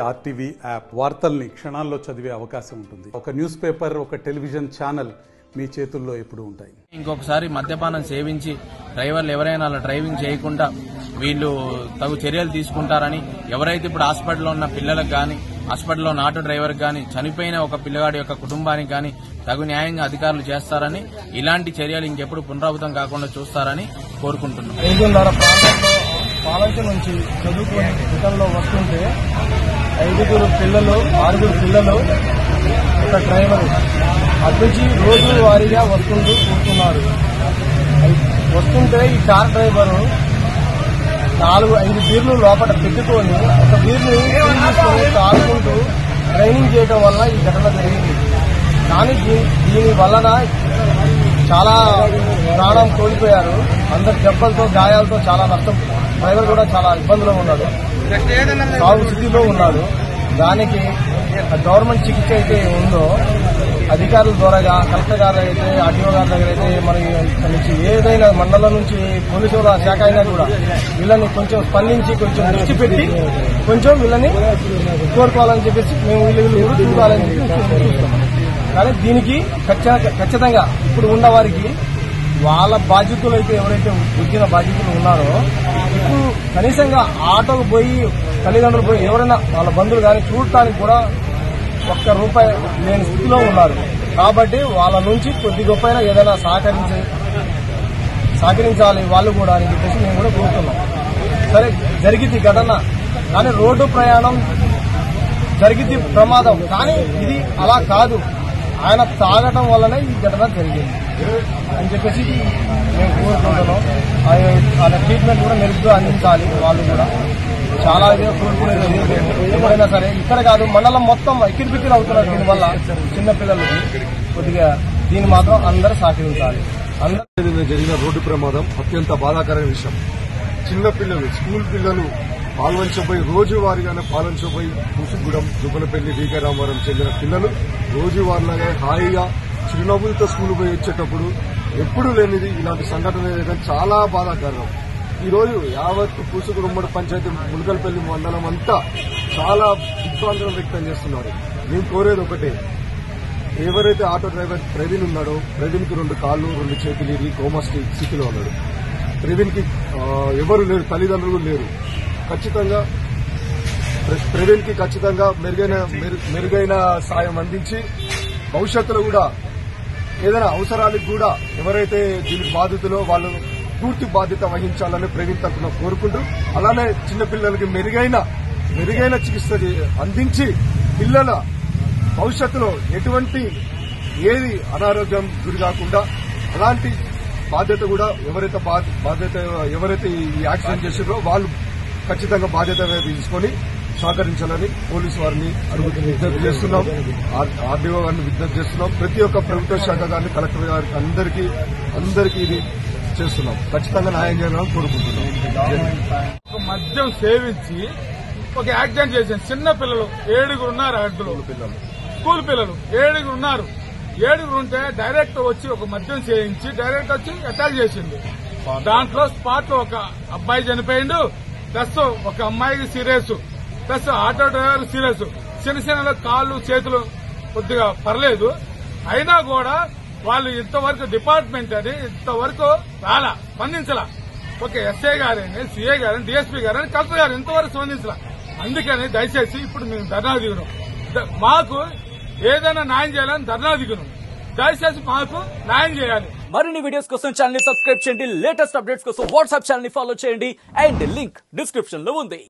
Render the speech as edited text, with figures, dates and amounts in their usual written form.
RTV app వార్తల్ని క్షణాల్లో చదివే అవకాశం ఉంటుంది. ఒక న్యూస్ పేపర్, ఒక టెలివిజన్ ఛానల్ మీ చేతుల్లో ఎప్పుడు ఉంటాయి. ఇంకొకసారి మద్యపానం సేవించి డ్రైవర్లు ఎవరైనా అలా డ్రైవింగ్ చేయకుండా వీళ్ళు తగు చర్యలు తీసుకుంటారని, ఎవరైతే ఇప్పుడు హాస్పిటల్లో ఉన్న పిల్లలకు గాని, హాస్పిటల్లో ఉన్న ఆటో డ్రైవర్ గాని, చనిపోయిన ఒక పిల్లగాడి యొక్క కుటుంబానికి గాని తగు న్యాయంగా అధికారులు చేస్తారని, ఇలాంటి చర్యలు ఇంకెప్పుడు పునరావృతం కాకుండా చూస్తారని కోరుకుంటున్నాం. పాలంచ నుంచి చదువుకొని రిటర్న్లో వస్తుంటే 6 పిల్లలు ఒక డ్రైవర్ అటు నుంచి రోజు వారీగా కూర్చున్నారు. వస్తుంటే ఈ కార్ డ్రైవరు 4-5 బీర్లు లోపల పెట్టుకొని ఒక బీర్ని తీసుకొని తాగుకుంటూ ట్రైనింగ్ చేయడం వల్ల ఈ ఘటన జరిగింది. కానీ దీని వలన చాలా ప్రాణం కోల్పోయారు. అందరు దెబ్బలతో, గాయాలతో చాలా నష్టం. డ్రైవర్ కూడా చాలా ఇబ్బందులో ఉన్నాడు, సాగు స్థితిలో ఉన్నాడు. దానికి గవర్నమెంట్ చికిత్స అయితే ఉందో అధికారుల ద్వారా, కలెక్టర్ గారు అయితే, ఆర్టీఓ గారి దగ్గర అయితే, మరి ఇక్కడ నుంచి ఏదైనా మండలం నుంచి పోలీసుల శాఖ అయినా కూడా వీళ్ళని కొంచెం స్పందించి కొంచెం దృష్టి పెట్టి కొంచెం వీళ్ళని కోరుకోవాలని చెప్పేసి మేము వీళ్ళు చూడాలని చెప్పి చూస్తాం. కానీ దీనికి ఖచ్చితంగా ఇప్పుడు ఉన్న వారికి వాళ్ళ బాధ్యతలు అయితే ఎవరైతే వచ్చిన బాధ్యతలు ఉన్నారో ఇప్పుడు కనీసంగా ఆటోకు పోయి తల్లిదండ్రులు పోయి ఎవరైనా వాళ్ళ బంధువులు కానీ చూడటానికి కూడా ₹1 లేని స్థితిలో ఉన్నారు. కాబట్టి వాళ్ళ నుంచి కొద్ది గొప్పైనా ఏదైనా సహకరించాలి వాళ్ళు కూడా అని చెప్పేసి మేము కూడా కోరుతున్నాం. సరే, జరిగింది ఘటన, కానీ రోడ్డు ప్రయాణం జరిగింది ప్రమాదం. కానీ ఇది అలా కాదు, ఆయన తాగటం వల్లనే ఈ ఘటన జరిగింది అని చెప్పేసి మేము కోరుకుంటున్నాం. ఆయన ట్రీట్మెంట్ కూడా మెరుగ్గా అందించాలి. వాళ్ళు కూడా చాలా కోరుకునేది ఎవరైనా సరే, ఇక్కడ కాదు మండలం మొత్తం ఎక్కిరిపిక్కిరి అవుతున్నారు. దీనివల్ల చిన్నపిల్లలు కొద్దిగా దీన్ని మాత్రం అందరూ సహకరించాలి. జరిగిన రోడ్డు ప్రమాదం అత్యంత బాధాకరమైన విషయం. చిన్నపిల్లలు, స్కూల్ పిల్లలు పాల్వంచబోయి రోజువారీగానే పాల్వంచబోయి పూసుగూడెం, జుబ్బలపల్లి, వీకే రామవరం చెందిన పిల్లలు రోజువారీలాగా హాయిగా చిరునవ్వులతో స్కూల్ పోయి వచ్చేటప్పుడు ఎప్పుడూ లేనిది ఇలాంటి సంఘటన జరగడం చాలా బాధాకరం. ఈ రోజు యావత్ పూసుగూడెం ఉమ్మడి పంచాయతీ ములకలపల్లి మండలం అంతా చాలా దిగ్భ్రాంతులను వ్యక్తం చేస్తున్నారు. మేము కోరేది ఒకటే, ఎవరైతే ఆటో డ్రైవర్ ప్రవీణ్ ఉన్నాడో, ప్రవీణ్కి 2 కాళ్ళు 2 చేతులు ఇరి కోమా స్థితిలో ఉన్నాడు. ప్రవీణ్కి ఎవరు లేరు, తల్లిదండ్రులు లేరు. ఖచ్చితంగా ప్రవీణ్కి ఖచ్చితంగా మెరుగైన సాయం అందించి భవిష్యత్తులో కూడా ఏదైనా అవసరాలకు కూడా ఎవరైతే దీనికి బాధితులో వాళ్ళు పూర్తి బాధ్యత వహించాలని ప్రవీణ్ తరఫున కోరుకుంటూ, అలానే చిన్నపిల్లలకి మెరుగైన చికిత్స అందించి పిల్లల భవిష్యత్తులో ఎటువంటి ఏది అనారోగ్యం గురి కాకుండా అలాంటి బాధ్యత కూడా ఎవరైతే ఈ యాక్సిడెంట్ చేసారో వాళ్ళు ఖచ్చితంగా బాధ్యత తీసుకొని సహకరించాలని పోలీసు వారిని విజ్ఞప్తి చేస్తున్నాం. ఆర్డీఓ గారిని విజ్ఞప్తి చేస్తున్నాం. ప్రతి ఒక్క ప్రభుత్వ శాఖ గారిని, కలెక్టర్ గారికి అందరికీ ఇది చేస్తున్నాం. ఖచ్చితంగా న్యాయం చేయాలని కోరుకుంటున్నాం. మద్యం సేవించి ఒక యాక్సిడెంట్ చేశాను. చిన్న పిల్లలు 7 ఉన్నారు. అడ్డులో స్కూల్ పిల్లలు 7 ఉన్నారు. 7 ఉంటే డైరెక్ట్ వచ్చి ఒక మద్యం చేయించి డైరెక్ట్ వచ్చి అటాక్ చేసింది. దాంట్లో స్పాట్ లో ఒక అబ్బాయి చనిపోయిండు, ప్లస్ ఒక అమ్మాయికి serious, plus auto driver serious. చిన్న కాళ్ళు చేతులు కొద్దిగా పర్లేదు. అయినా కూడా వాళ్ళు ఇంతవరకు డిపార్ట్మెంట్ అని ఇంతవరకు రాలా, స్పందించలా. ఒక ఎస్ఐ గారని, సిఐ గారని, డీఎస్పీ గారని, కలెక్టర్ గారు ఇంతవరకు స్పందించలా. అందుకని దయచేసి ఇప్పుడు మేము ధర్నా దిగున్నాం. మాకు ఏదైనా న్యాయం చేయాలని ధర్నా దిగున్నాం. దయచేసి మాకు న్యాయం చేయాలి. మరిన్ని వీడియోస్ కోసం ఛానల్ ని సబ్స్క్రైబ్ చేయండి. లేటెస్ట్ అప్డేట్స్ కోసం వాట్సాప్ ఛానల్ ని ఫాలో చేయండి. అండ్ లింక్ డిస్క్రిప్షన్ లో ఉంది.